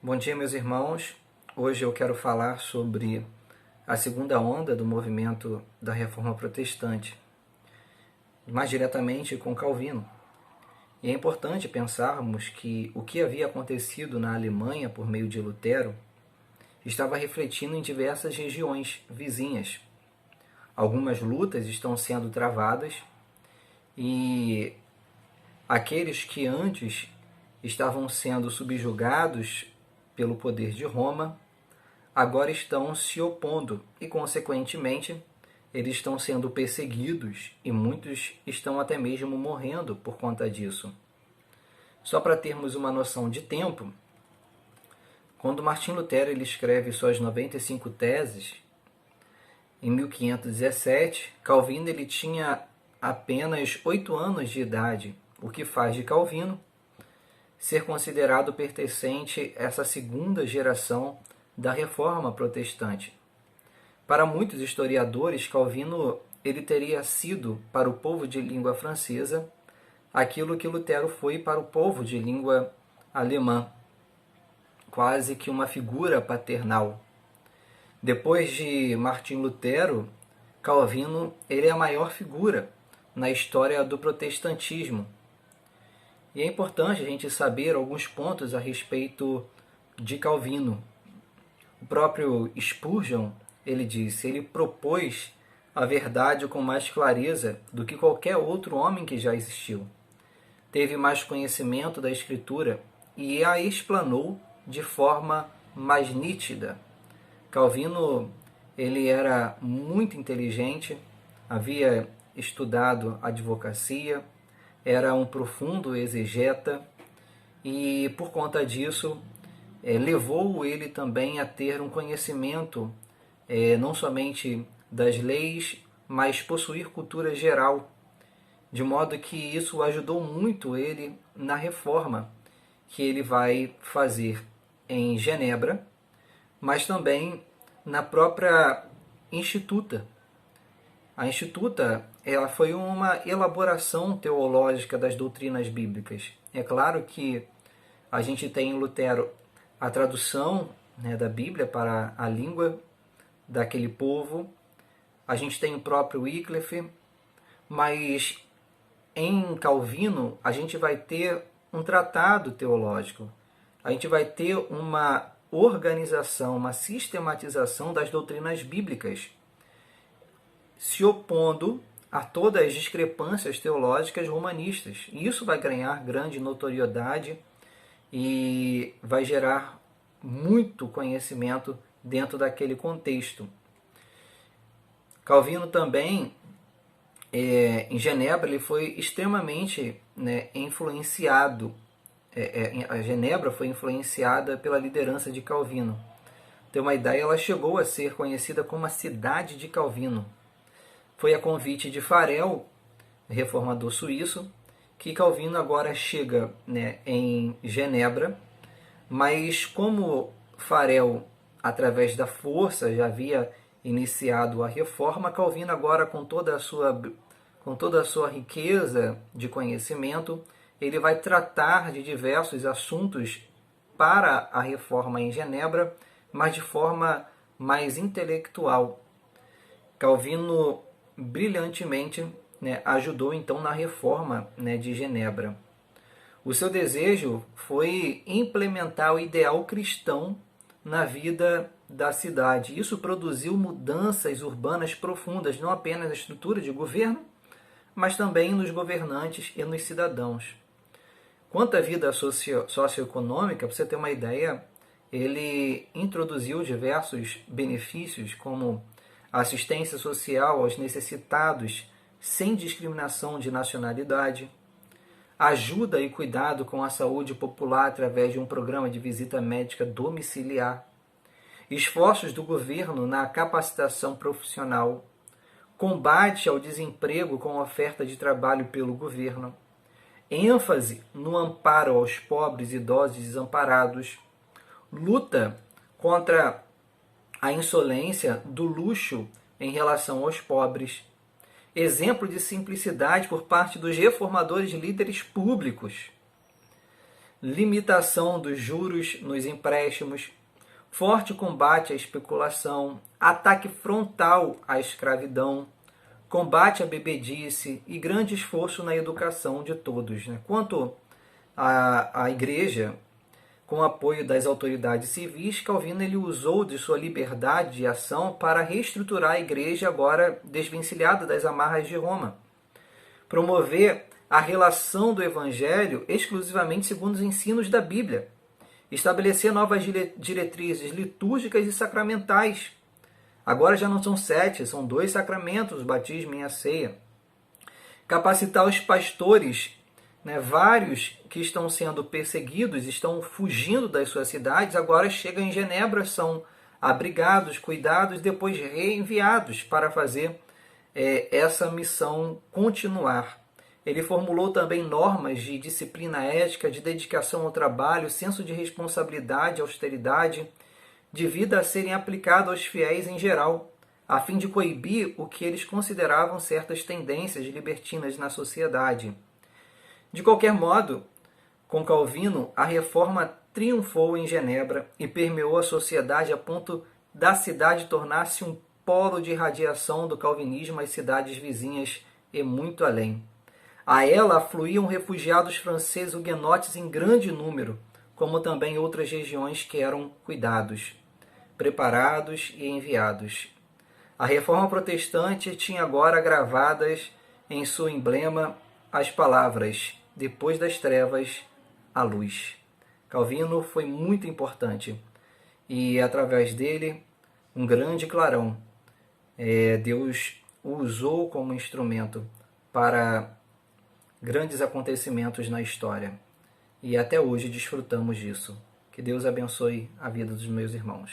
Bom dia, meus irmãos. Hoje eu quero falar sobre a segunda onda do movimento da Reforma Protestante, mais diretamente com Calvino. E é importante pensarmos que o que havia acontecido na Alemanha por meio de Lutero estava refletindo em diversas regiões vizinhas. Algumas lutas estão sendo travadas e aqueles que antes estavam sendo subjugados pelo poder de Roma, agora estão se opondo e, consequentemente, eles estão sendo perseguidos e muitos estão até mesmo morrendo por conta disso. Só para termos uma noção de tempo, quando Martinho Lutero ele escreve suas 95 teses, em 1517, Calvino ele tinha apenas 8 anos de idade, o que faz de Calvino ser considerado pertencente a essa segunda geração da Reforma Protestante. Para muitos historiadores, Calvino ele teria sido para o povo de língua francesa aquilo que Lutero foi para o povo de língua alemã, quase que uma figura paternal. Depois de Martim Lutero, Calvino ele é a maior figura na história do protestantismo. E é importante a gente saber alguns pontos a respeito de Calvino. O próprio Spurgeon, ele disse, ele propôs a verdade com mais clareza do que qualquer outro homem que já existiu. Teve mais conhecimento da Escritura e a explanou de forma mais nítida. Calvino, ele era muito inteligente, havia estudado advocacia, era um profundo exegeta e, por conta disso, levou ele também a ter um conhecimento não somente das leis, mas possuir cultura geral, de modo que isso ajudou muito ele na reforma que ele vai fazer em Genebra, mas também na própria Instituta. A Instituta ela foi uma elaboração teológica das doutrinas bíblicas. É claro que a gente tem em Lutero a tradução da Bíblia para a língua daquele povo, a gente tem o próprio Wycliffe, mas em Calvino a gente vai ter um tratado teológico, a gente vai ter uma organização, uma sistematização das doutrinas bíblicas, se opondo a todas as discrepâncias teológicas romanistas. E isso vai ganhar grande notoriedade e vai gerar muito conhecimento dentro daquele contexto. Calvino também, em Genebra, ele foi extremamente influenciado. A Genebra foi influenciada pela liderança de Calvino. Tem uma ideia, ela chegou a ser conhecida como a cidade de Calvino. Foi a convite de Farel, reformador suíço, que Calvino agora chega em Genebra, mas como Farel, através da força, já havia iniciado a reforma, Calvino agora, com toda a sua riqueza de conhecimento, ele vai tratar de diversos assuntos para a reforma em Genebra, mas de forma mais intelectual. Calvino brilhantemente ajudou então na reforma de Genebra. O seu desejo foi implementar o ideal cristão na vida da cidade. Isso produziu mudanças urbanas profundas, não apenas na estrutura de governo, mas também nos governantes e nos cidadãos. Quanto à vida socioeconômica, para você ter uma ideia, ele introduziu diversos benefícios, como assistência social aos necessitados sem discriminação de nacionalidade, ajuda e cuidado com a saúde popular através de um programa de visita médica domiciliar, esforços do governo na capacitação profissional, combate ao desemprego com oferta de trabalho pelo governo, ênfase no amparo aos pobres, idosos e desamparados, luta contra a insolência do luxo em relação aos pobres, exemplo de simplicidade por parte dos reformadores líderes públicos, limitação dos juros nos empréstimos, forte combate à especulação, ataque frontal à escravidão, combate à bebedice e grande esforço na educação de todos. Quanto à Igreja, com apoio das autoridades civis, Calvino ele usou de sua liberdade de ação para reestruturar a Igreja agora desvencilhada das amarras de Roma, promover a relação do Evangelho exclusivamente segundo os ensinos da Bíblia, estabelecer novas diretrizes litúrgicas e sacramentais. Agora já não são 7, são 2 sacramentos, o batismo e a ceia. Capacitar os pastores, vários que estão sendo perseguidos, estão fugindo das suas cidades, agora chegam em Genebra, são abrigados, cuidados, depois reenviados para fazer essa missão continuar. Ele formulou também normas de disciplina ética, de dedicação ao trabalho, senso de responsabilidade, austeridade, de vida a serem aplicados aos fiéis em geral, a fim de coibir o que eles consideravam certas tendências libertinas na sociedade. De qualquer modo, com Calvino, a reforma triunfou em Genebra e permeou a sociedade a ponto da cidade tornar-se um polo de radiação do calvinismo às cidades vizinhas e muito além. A ela afluíam refugiados franceses huguenotes em grande número, como também outras regiões que eram cuidados, preparados e enviados. A reforma protestante tinha agora gravadas em seu emblema as palavras: depois das trevas, a luz. Calvino foi muito importante e, através dele, um grande clarão. Deus o usou como instrumento para grandes acontecimentos na história. E até hoje desfrutamos disso. Que Deus abençoe a vida dos meus irmãos.